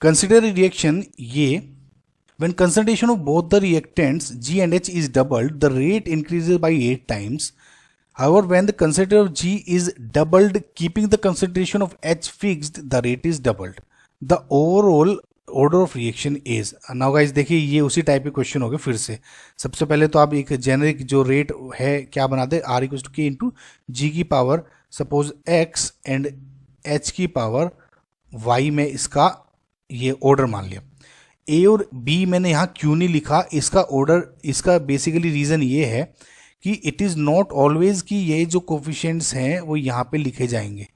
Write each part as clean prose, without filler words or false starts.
Consider reaction ये when concentration of both the reactants G and H is doubled, the rate increases by 8 times. However, when the concentration of G is doubled, keeping the concentration of H fixed, the rate is doubled. The overall order of reaction is. Now guys देखिए ये उसी type के question हो गए फिर से. सबसे पहले तो आप एक जेनरिक जो रेट है क्या बना दे, R equal to K into G की power suppose x and h की पावर y में इसका ये ऑर्डर मान लिया. ए और बी मैंने यहाँ क्यों नहीं लिखा, इसका ऑर्डर, इसका बेसिकली रीज़न ये है कि इट इज़ नॉट ऑलवेज कि ये जो कोफिशिएंट्स हैं वो यहाँ पे लिखे जाएंगे.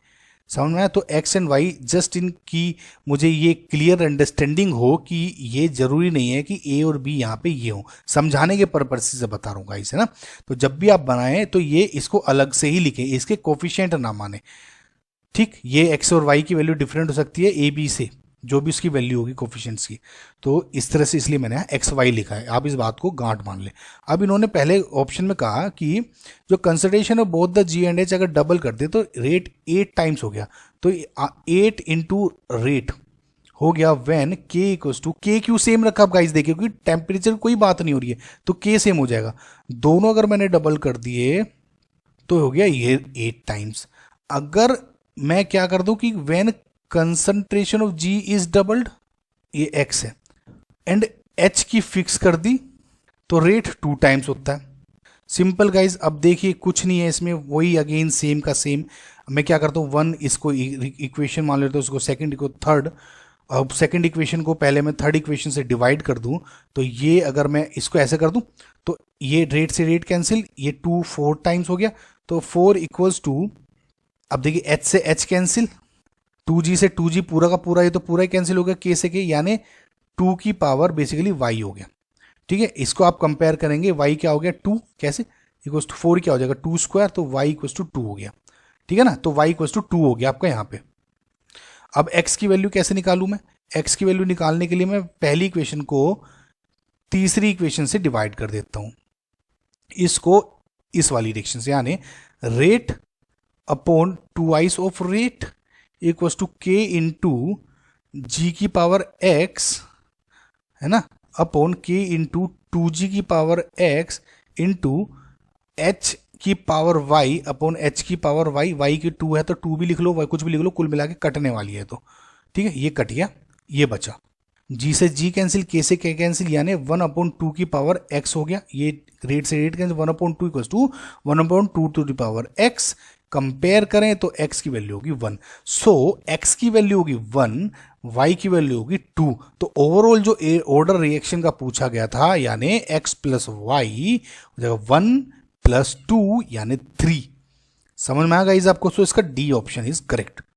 समझ में आया? तो एक्स एंड वाई जस्ट इन की मुझे ये क्लियर अंडरस्टैंडिंग हो कि ये जरूरी नहीं है कि ए और बी यहाँ पे ये हो, समझाने के पर्पज से बता रहा हूँ गाइस, है ना. तो जब भी आप बनाएं तो ये इसको अलग से ही लिखें, इसके कोफिशिएंट ना माने. ठीक, ये एक्स और वाई की वैल्यू डिफरेंट हो सकती है ए बी से, जो भी उसकी वैल्यू होगी कोफिशिएंट्स की. तो इस तरह से इसलिए मैंने एक्स वाई लिखा है, आप इस बात को गांठ मान ले. अब इन्होंने पहले ऑप्शन में कहा कि जो concentration of both the G and H अगर डबल कर दे तो रेट 8 टाइम्स हो गया. तो 8 इंटू रेट हो गया व्हेन के इक्वल्स टू, के क्यों सेम रखा आप गाइस देखिए, क्योंकि टेम्परेचर कोई बात नहीं हो रही है तो के सेम हो जाएगा. दोनों अगर मैंने डबल कर दिए तो हो गया ये 8 टाइम्स. अगर मैं क्या कर दूं कि when concentration of G is doubled, ये X है, एंड H की फिक्स कर दी तो रेट 2 टाइम्स होता है. Simple guys. अब देखिए कुछ नहीं है इसमें, वही अगेन सेम का सेम. मैं क्या करता हूँ, 1 इसको इक्वेशन मान लेता हूँ, उसको सेकंड को थर्ड. अब सेकंड इक्वेशन को पहले मैं थर्ड इक्वेशन से डिवाइड कर दूं तो ये अगर मैं इसको ऐसे कर दूं तो ये रेट से रेट कैंसिल, ये 2 4 टाइम्स हो गया. तो 4 इक्वल्स टू, अब देखिए H से H कैंसिल, 2G से 2G पूरा का पूरा, ये तो पूरा ही कैंसिल हो गया, K से K, यानी 2 की पावर बेसिकली Y हो गया. ठीक है, इसको आप कंपेयर करेंगे, Y क्या हो गया 2, कैसे इक्वल्स टू 4 क्या हो जाएगा 2 स्क्वायर, तो Y इक्वल्स टू 2 हो गया. ठीक है ना, तो Y इक्वल्स टू 2 हो गया आपका यहाँ पे. अब X की वैल्यू कैसे निकालूं मैं, X की वैल्यू निकालने के लिए मैं पहली इक्वेशन को तीसरी इक्वेशन से डिवाइड कर देता हूं, इसको इस वाली डायरेक्शन से, यानी rate upon 2 of rate equals to K into G की पावर एक्स, है ना, अपॉन के इंटू 2G की पावर एक्स इंटू एच की पावर वाई अपॉन एच की पावर वाई. वाई की 2 है तो 2 भी लिख लो, वाई कुछ भी लिख लो, कुल मिला के कटने वाली है. तो ठीक है, ये कट गया, ये बचा. जी से जी कैंसिल, के से के कैंसिल, यानी 1/2 की पावर एक्स हो गया. ये रेट से rate cancel, 1/2 equals to 1/2 to the power X. Compare करें तो x की वैल्यू होगी 1. सो x की वैल्यू होगी 1, y की वैल्यू होगी 2. तो ओवरऑल जो ऑर्डर रिएक्शन का पूछा गया था, यानी x प्लस वाई हो जाएगा 1 प्लस 2 यानी 3. समझ में आ गया आपको? सो इसका डी ऑप्शन इज करेक्ट.